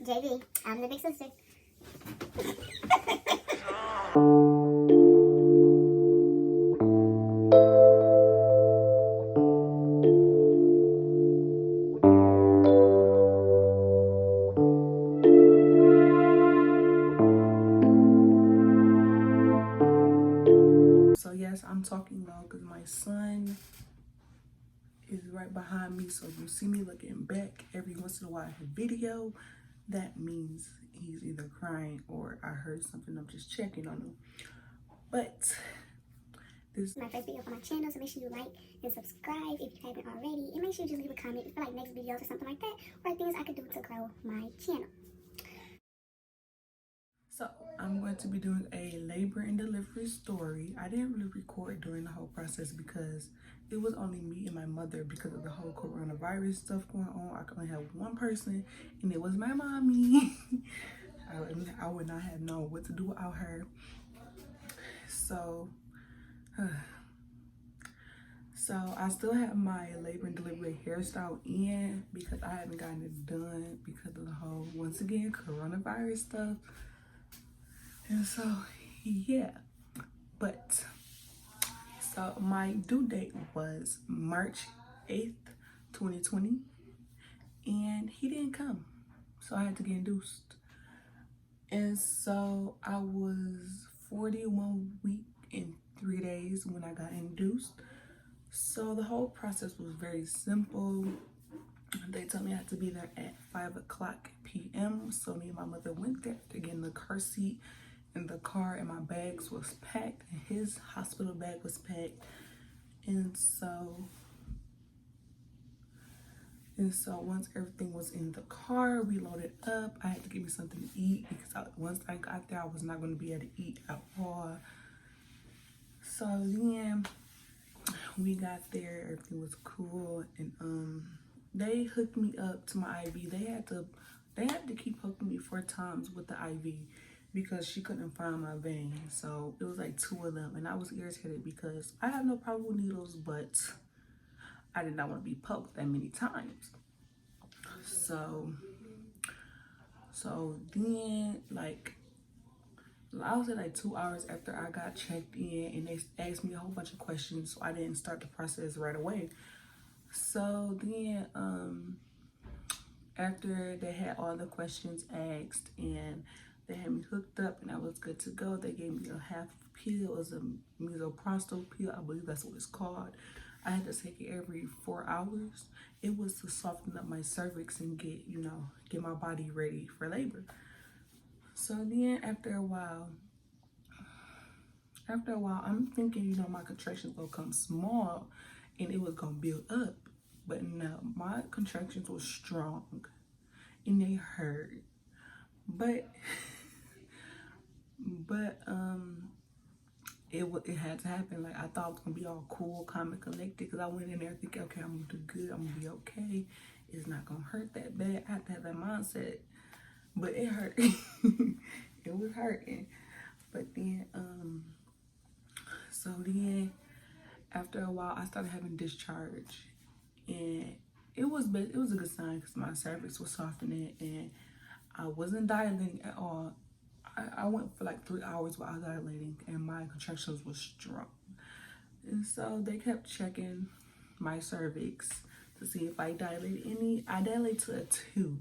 JV, I'm the big sister. So yes, I'm talking low because my son is right behind me. So if you see me looking back every once in a while in the video, that means he's either crying or I heard something. I'm just checking on him. But this is my first video for my channel, so make sure you like and subscribe if you haven't already. And make sure you just leave a comment for like next videos or something like that, or things I could do to grow my channel. So I'm going to be doing a labor and delivery story. I didn't really record during the whole process because it was only me and my mother because of the whole coronavirus stuff going on. I could only have one person and it was my mommy. I would not have known what to do without her. So I still have my labor and delivery hairstyle in because I haven't gotten it done because of the whole, once again, coronavirus stuff. And so, yeah, but so my due date was March 8th, 2020, and he didn't come. So I had to get induced. And so I was 41 weeks and 3 days when I got induced. So the whole process was very simple. They told me I had to be there at 5:00 p.m. So me and my mother went there to get in the car seat in the car, and my bags was packed and his hospital bag was packed. And so once everything was in the car, we loaded up. I had to give me something to eat because once I got there, I was not going to be able to eat at all. So then we got there, everything was cool, and they hooked me up to my IV. They had to keep hooking me 4 times with the IV because she couldn't find my vein. So it was like 2 of them, and I was irritated because I have no problem with needles, but I did not want to be poked that many times. So then, like, I was at like 2 hours after I got checked in, and they asked me a whole bunch of questions, so I didn't start the process right away. So then after they had all the questions asked and they had me hooked up and I was good to go, they gave me a half pill. It was a misoprostol pill, I believe that's what it's called. I had to take it every 4 hours. It was to soften up my cervix and get my body ready for labor. So then after a while, I'm thinking, my contractions gonna come small and it was gonna build up. But no, my contractions were strong and they hurt. But it had to happen. Like, I thought it was gonna be all cool, calm, and collected because I went in there thinking, okay, I'm gonna do good, I'm gonna be okay. It's not gonna hurt that bad. I had to have that mindset. But it hurt. It was hurting. But then so then after a while I started having discharge, and it was a good sign because my cervix was softening and I wasn't dilating at all. I went for like 3 hours without dilating and my contractions was strong. And so they kept checking my cervix to see if I dilated any. I dilated to a 2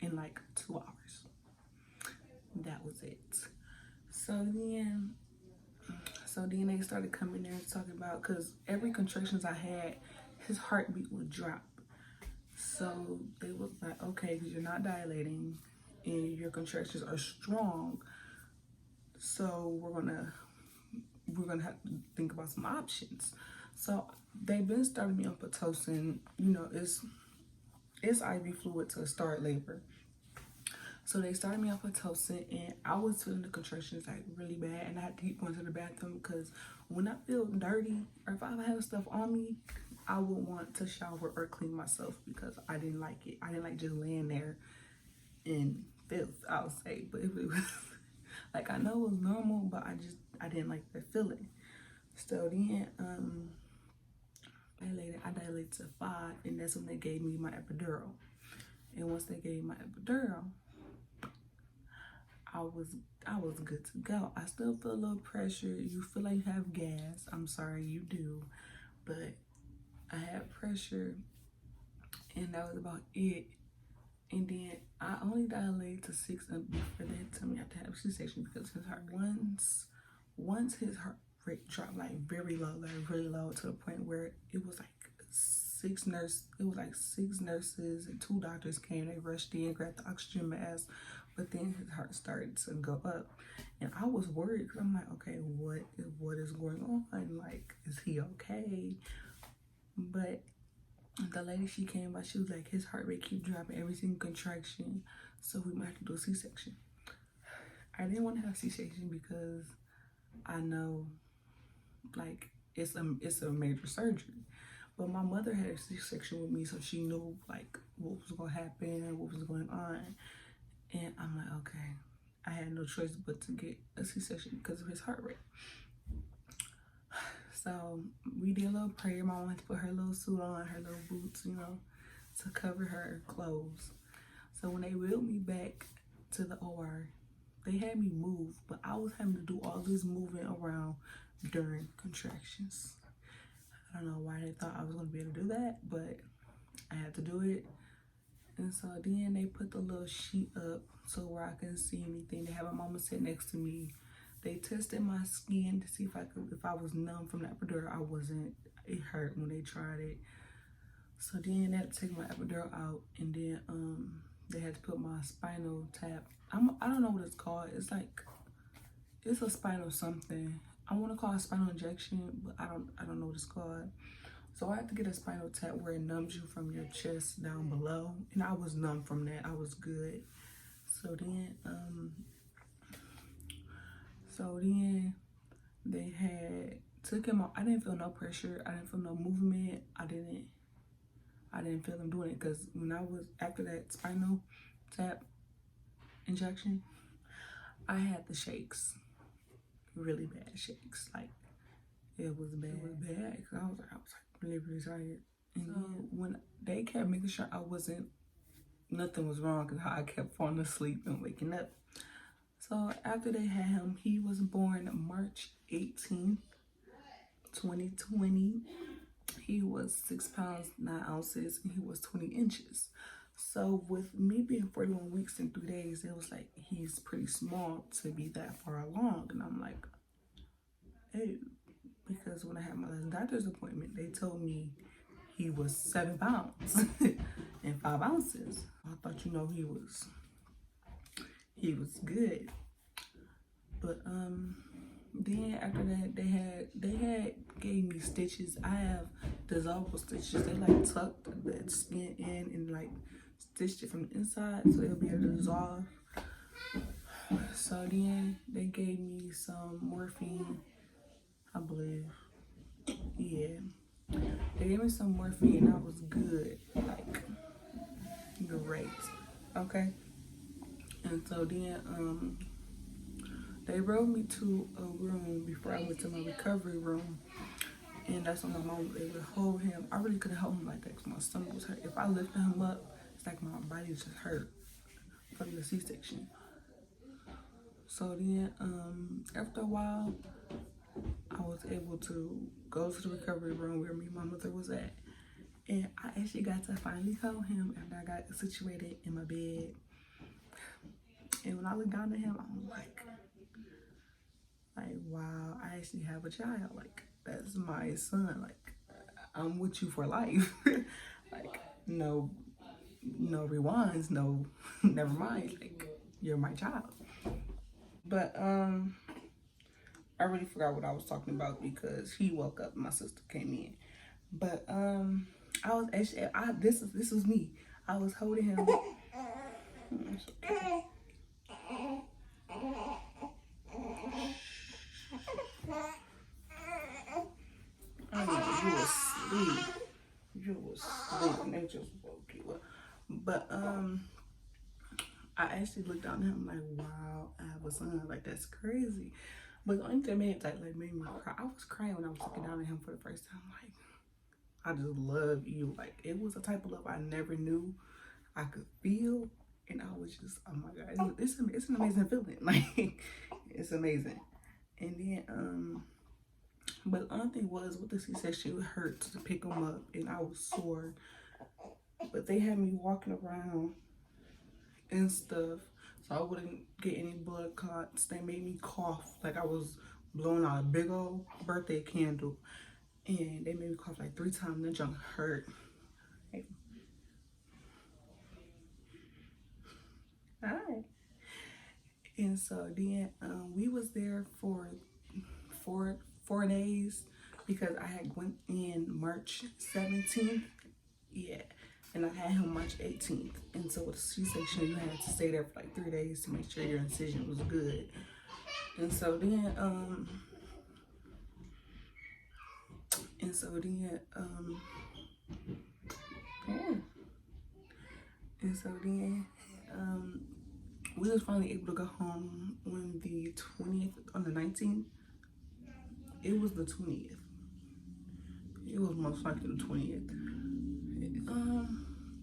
in like 2 hours. That was it. So then they started coming there and talking about, because every contractions I had, his heartbeat would drop. So they was like, okay, because you're not dilating and your contractions are strong, so we're gonna have to think about some options. So they've been starting me on Pitocin. It's IV fluid to start labor. So they started me off with Pitocin, and I was feeling the contractions like really bad, and I had to keep going to the bathroom because when I feel dirty or if I have stuff on me, I would want to shower or clean myself because I didn't like it. I didn't like just laying there in filth, I'll say. But it was like, I know it was normal, but I didn't like the feeling. So then I dilated to 5, and that's when they gave me my epidural. And once they gave my epidural, I was good to go. I still feel a little pressure. You feel like you have gas. I'm sorry, you do. But I had pressure, and that was about it. And then I only dilated to 6 before they told me I had to have a C-section because his heart once his heart rate dropped like very low, like really low, to the point where it was like 6 nurses and 2 doctors came. They rushed in, grabbed the oxygen mask, but then his heart started to go up, and I was worried because I'm like, okay, what is going on? Like, is he okay? But the lady, she came by, she was like, his heart rate keep dropping every single contraction, so we might have to do a C-section. I didn't want to have C-section because I know, like, it's a major surgery. But my mother had a C-section with me, so she knew, like, what was going to happen, what was going on. And I'm like, okay. I had no choice but to get a C-section because of his heart rate. So we did a little prayer. My mom had to put her little suit on, her little boots, you know, to cover her clothes. So when they wheeled me back to the OR, they had me move, but I was having to do all this moving around during contractions. I don't know why they thought I was going to be able to do that, but I had to do it. And so then they put the little sheet up so where I couldn't see anything. They had my mama sit next to me. They tested my skin to see if I was numb from the epidural. I wasn't. It hurt when they tried it. So then they had to take my epidural out, and then they had to put my spinal tap. I don't know what it's called. It's a spinal something. I want to call it spinal injection, but I don't know what it's called. So I had to get a spinal tap where it numbs you from your chest down below, and I was numb from that. I was good. So then they had took him off. I didn't feel no pressure. I didn't feel no movement. I didn't feel them doing it because when I was after that spinal tap injection, I had the shakes, really bad shakes. Like it was bad. It was bad because I was like really tired. And then when they kept making sure nothing was wrong because I kept falling asleep and waking up. So after they had him, he was born March 18th, 2020. He was 6 pounds, 9 ounces, and he was 20 inches. So with me being 41 weeks and 3 days, it was like, he's pretty small to be that far along. And I'm like, hey, because when I had my last doctor's appointment, they told me he was 7 pounds and 5 ounces. I thought, you know, he was good. But then after that, they had gave me stitches. I have dissolvable stitches. They like tucked the skin in and like stitched it from the inside so it'll be able to dissolve. So then they gave me some morphine, I believe. Yeah. They gave me some morphine and I was good. Like great. Okay. And so then they brought me to a room before I went to my recovery room. And that's when my mom was able to hold him. I really couldn't hold him like that because my stomach was hurt. If I lifted him up, it's like my body just hurt from the C-section. So then after a while, I was able to go to the recovery room where me and my mother was at. And I actually got to finally hold him after I got situated in my bed. And when I looked down at him, I'm like, wow, I actually have a child. Like, that's my son. Like, I'm with you for life. Like, no rewinds, no, never mind. Like, you're my child. But I really forgot what I was talking about because he woke up and my sister came in. But I was actually, this was me. I was holding him. Okay. You was asleep and they just woke you up. But I actually looked down at him like, wow, I have a son. Like, that's crazy. But the only thing that made me cry, I was crying when I was looking down at him for the first time. Like, I just love you. Like, it was a type of love I never knew. I could feel, and I was just, oh my God, it's an amazing feeling. Like, it's amazing. And then, but the only thing was with the C-section, it hurt to pick them up, and I was sore. But they had me walking around and stuff, so I wouldn't get any blood clots. They made me cough like I was blowing out a big old birthday candle, and they made me cough like 3 times. That junk hurt. Hey. Hi. And so then we was there for 4 days because I had went in March 17th. Yeah. And I had him March 18th. And so with the C-section, you had to stay there for like 3 days to make sure your incision was good. And so then, we was finally able to go home on the 20th, on the 19th. It was the 20th. It was most likely the 20th.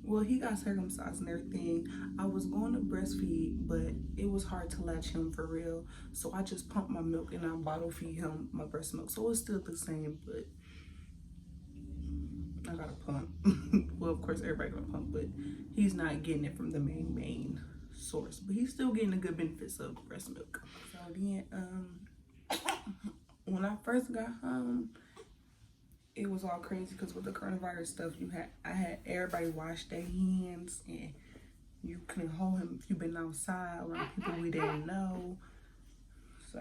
Well, he got circumcised and everything. I was going to breastfeed, but it was hard to latch him for real. So I just pumped my milk and I bottle feed him my breast milk. So it's still the same, but I gotta pump. Well, of course, everybody gotta pump, but he's not getting it from the main source. But he's still getting the good benefits of breast milk. So then, when I first got home, it was all crazy because with the coronavirus stuff, I had everybody wash their hands, and you couldn't hold him if you've been outside around people we didn't know. So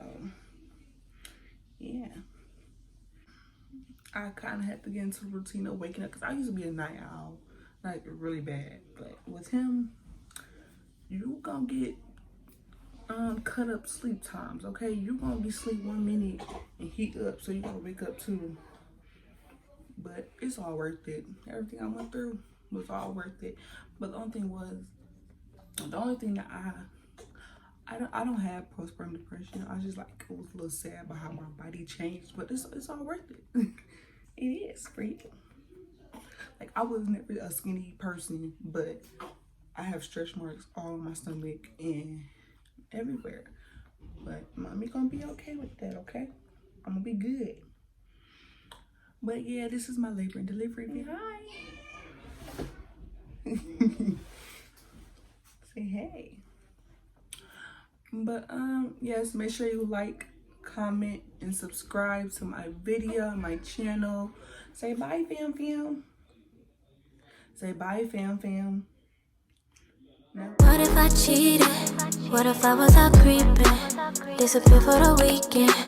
yeah, I kind of had to get into the routine of waking up because I used to be a night owl, like really bad. But with him, you gonna get cut up sleep times, okay? You gonna be asleep 1 minute and he up, so you gotta wake up too. But it's all worth it. Everything I went through was all worth it. But the only thing that I don't have postpartum depression. I just like was a little sad about how my body changed, but it's all worth it. It is for you. Like, I was never a skinny person, but I have stretch marks all on my stomach and everywhere. But mommy gonna be okay with that, okay? I'm gonna be good. But yeah, this is my labor and delivery video. Hi. Say hey. But yes, make sure you like, comment, and subscribe to my video, my channel. Say bye, fam. Say bye, fam. No. What if I cheated? What if I was out creeping? Disappear for the weekend.